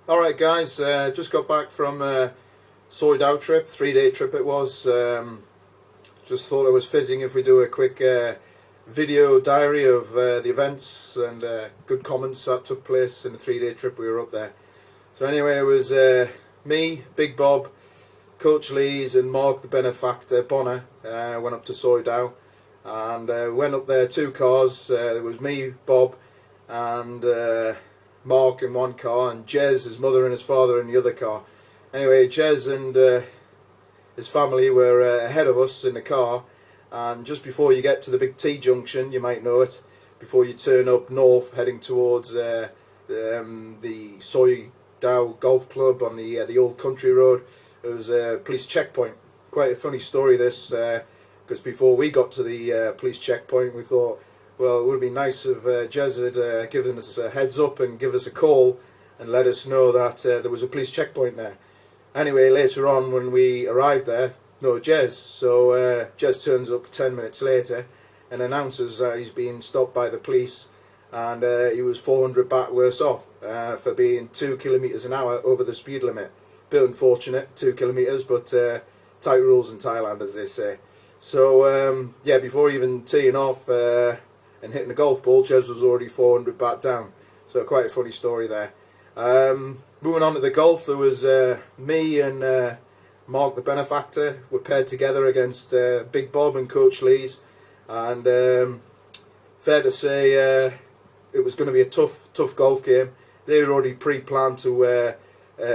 Alright guys, just got back from Soydao trip, 3-day trip it was. Just thought it was fitting if we do a quick video diary of the events and good comments that took place in the 3-day trip we were up there. So anyway, it was me, Big Bob, Coach Leez and Mark the benefactor, Bonner, went up to Soydao and went up there 2 cars. There was me, Bob and Mark in one car and Jez, his mother and his father in the other car. Anyway, Jez and his family were ahead of us in the car, and just before you get to the big T junction, you might know it, before you turn up north heading towards the Soydao Golf Club on the old country road, there was a police checkpoint. Quite a funny story this, because before we got to the police checkpoint we thought, well, it would be nice if Jez had given us a heads up and give us a call and let us know that there was a police checkpoint there. Anyway, later on when we arrived there, no Jez. So Jez turns up 10 minutes later and announces that he's been stopped by the police and he was 400 baht worse off for being 2 kilometres an hour over the speed limit. Bit unfortunate, 2 kilometres, but tight rules in Thailand, as they say. So yeah, before even teeing off and hitting the golf ball, Jez was already 400 baht down. So quite a funny story there. Moving on to the golf, there was me and Mark the benefactor were paired together against Big Bob and Coach Leez, and fair to say it was going to be a tough golf game. They were already pre-planned to wear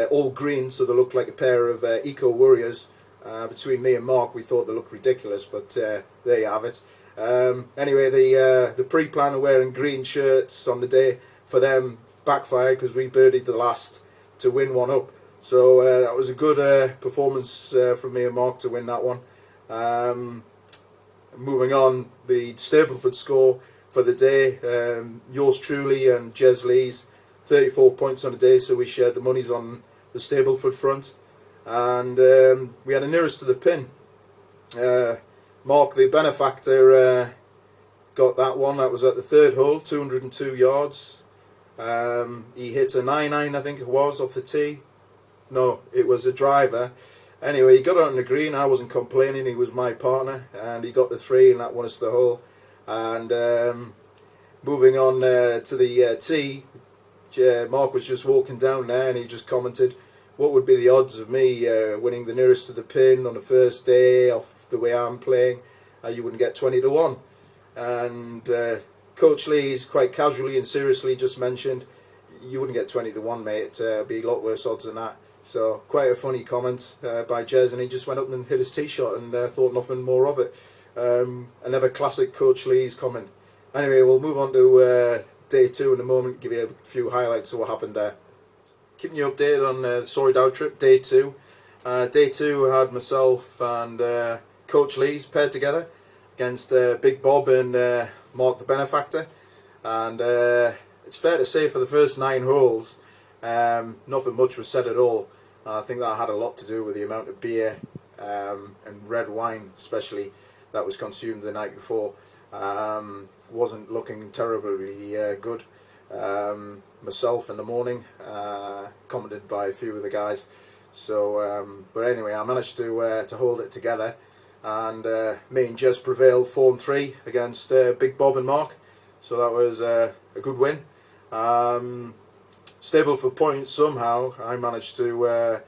all green, so they looked like a pair of eco warriors. Between me and Mark, we thought they looked ridiculous, but there you have it. Anyway, the pre-plan of wearing green shirts on the day for them backfired because we birdied the last to win one up. So that was a good performance from me and Mark to win that one. Moving on, the Stapleford score for the day, yours truly and Jez Lees, 34 points on the day, so we shared the monies on the Stapleford front. And we had a nearest to the pin. Mark the benefactor got that one. That was at the 3rd hole, 202 yards. He hit a 9-iron, I think it was, off the tee. No, it was a driver. Anyway, he got on the green. I wasn't complaining. He was my partner, and he got the 3, and that won us the hole. And moving on to the tee, Mark was just walking down there, and he just commented, what would be the odds of me winning the nearest to the pin on the first day off the way I'm playing? You wouldn't get 20 to 1. And Coach Lees quite casually and seriously just mentioned, you wouldn't get 20 to 1, mate. It'd be a lot worse odds than that. So quite a funny comment by Jez, and he just went up and hit his tee shot and thought nothing more of it. Another classic Coach Lees comment. Anyway, we'll move on to day 2 in a moment, give you a few highlights of what happened there. Keeping you updated on the Soydao trip, day 2. Day 2 had myself and Coach Lees paired together against Big Bob and Mark the benefactor, and it's fair to say for the first 9 holes nothing much was said at all. I think that had a lot to do with the amount of beer and red wine especially that was consumed the night before. Wasn't looking terribly good. Myself in the morning, commented by a few of the guys. So, but anyway, I managed to hold it together, and me and Jez prevailed 4-3 against Big Bob and Mark. So that was a good win. Stable for points somehow. I managed to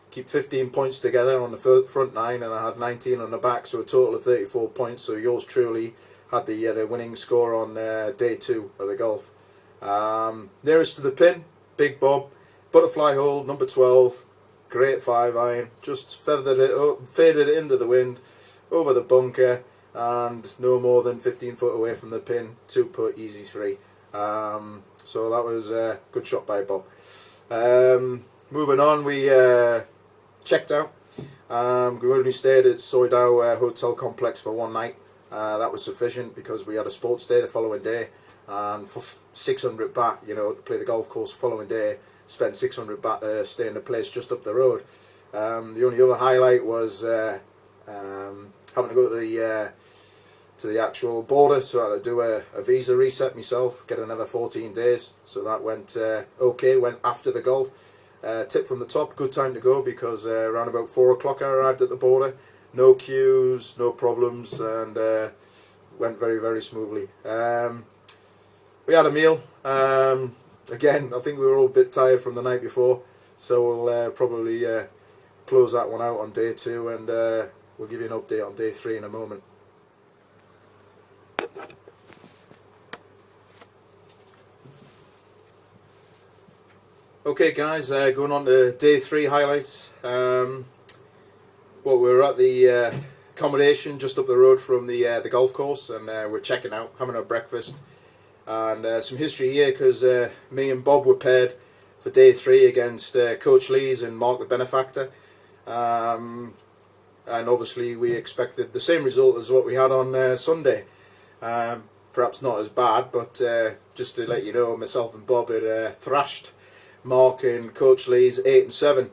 keep 15 points together on the front 9, and I had 19 on the back, so a total of 34 points. So yours truly had the winning score on day 2 of the golf. Nearest to the pin, Big Bob, butterfly hole, number 12, great 5-iron, just feathered it up, faded it into the wind, over the bunker, and no more than 15 foot away from the pin, 2-putt, easy 3. So that was a good shot by Bob. Moving on, we checked out. We only stayed at Soydao Hotel Complex for one night. That was sufficient because we had a sports day the following day. And for 600 baht, you know, to play the golf course the following day, spend 600 baht to stay in a place just up the road. The only other highlight was having to go to the actual border, so I had to do a visa reset myself, get another 14 days. So that went okay, went after the golf. tip from the top, good time to go, because around about 4 o'clock I arrived at the border. No queues, no problems, and went very, very smoothly. We had a meal. Again, I think we were all a bit tired from the night before, so we'll probably close that one out on day 2, and we'll give you an update on day 3 in a moment. Okay guys, going on to day 3 highlights. Well, we're at the accommodation just up the road from the golf course, and we're checking out, having our breakfast, and some history here, because me and Bob were paired for day 3 against Coach Leez and Mark the Benefactor, and obviously we expected the same result as what we had on Sunday. Perhaps not as bad, but just to let you know, myself and Bob had thrashed Mark and Coach Leez 8 and 7,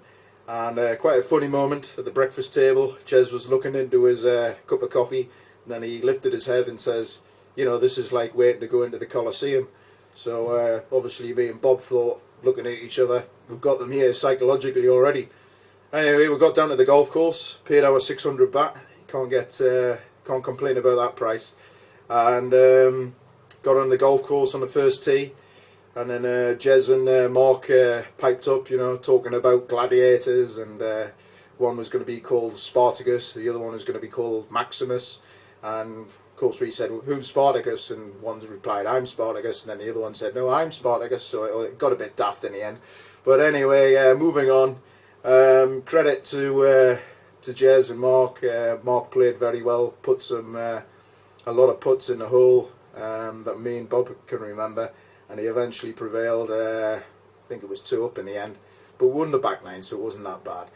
and quite a funny moment at the breakfast table. Jez was looking into his cup of coffee, and then he lifted his head and says, you know, this is like waiting to go into the Colosseum. So obviously me and Bob thought, looking at each other, we've got them here psychologically already. Anyway, we got down to the golf course, paid our 600 baht. Can't complain about that price, and got on the golf course on the first tee. And then Jez and Mark piped up, you know, talking about gladiators, and one was going to be called Spartacus, the other one was going to be called Maximus, and of course we said, well, who's Spartacus? And one replied, I'm Spartacus, and then the other one said, no, I'm Spartacus, so it got a bit daft in the end. But anyway, moving on, credit to Jez and Mark. Mark played very well, put a lot of putts in the hole that me and Bob can remember, and he eventually prevailed. I think it was 2 up in the end, but won the back 9, so it wasn't that bad.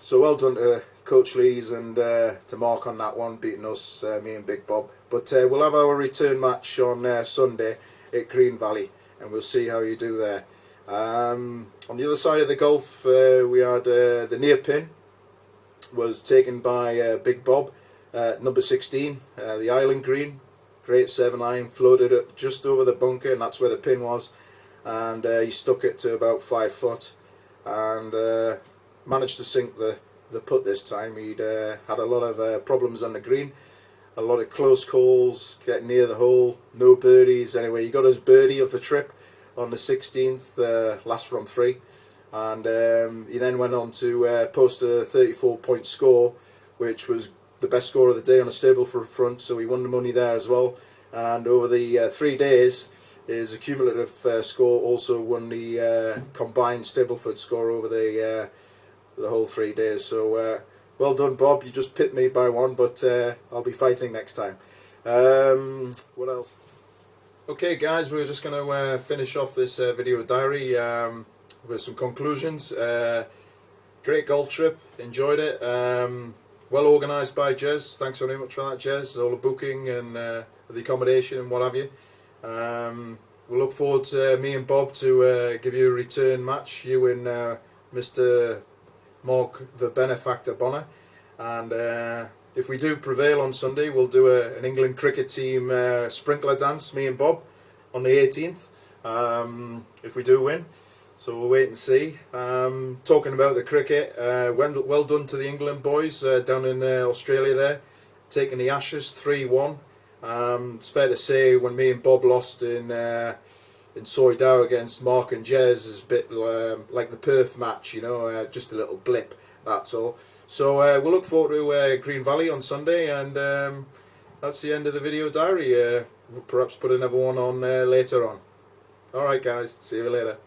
So well done to Coach Lees and to Mark on that one, beating us, me and Big Bob. But we'll have our return match on Sunday at Green Valley, and we'll see how you do there. On the other side of the Gulf, we had the near pin was taken by Big Bob, number 16, the island green. Great 7-iron, floated it just over the bunker, and that's where the pin was, and he stuck it to about 5 foot, and managed to sink the putt this time. He'd had a lot of problems on the green, a lot of close calls, getting near the hole, no birdies. Anyway, he got his birdie of the trip on the 16th, last from 3, and he then went on to post a 34-point score, which was the best score of the day on a Stableford front, so he won the money there as well. And over the 3 days, his accumulative score also won the combined Stableford score over the whole 3 days. So well done, Bob. You just pipped me by 1, but I'll be fighting next time. What else? Okay guys, we're just going to finish off this video diary with some conclusions. Great golf trip, enjoyed it. Well organised by Jez, thanks very much for that, Jez, all the booking and the accommodation and what have you. We'll look forward to me and Bob to give you a return match, you and Mr. Mark the Benefactor Bonner, and if we do prevail on Sunday, we'll do an England cricket team sprinkler dance, me and Bob, on the 18th, if we do win. So we'll wait and see. Talking about the cricket, well done to the England boys down in Australia there, taking the Ashes 3-1. It's fair to say when me and Bob lost in Soy Dow against Mark and Jez, is a bit like the Perth match, you know, just a little blip, that's all. So we'll look forward to Green Valley on Sunday, and that's the end of the video diary. We'll perhaps put another one on later on. Alright guys, see you later.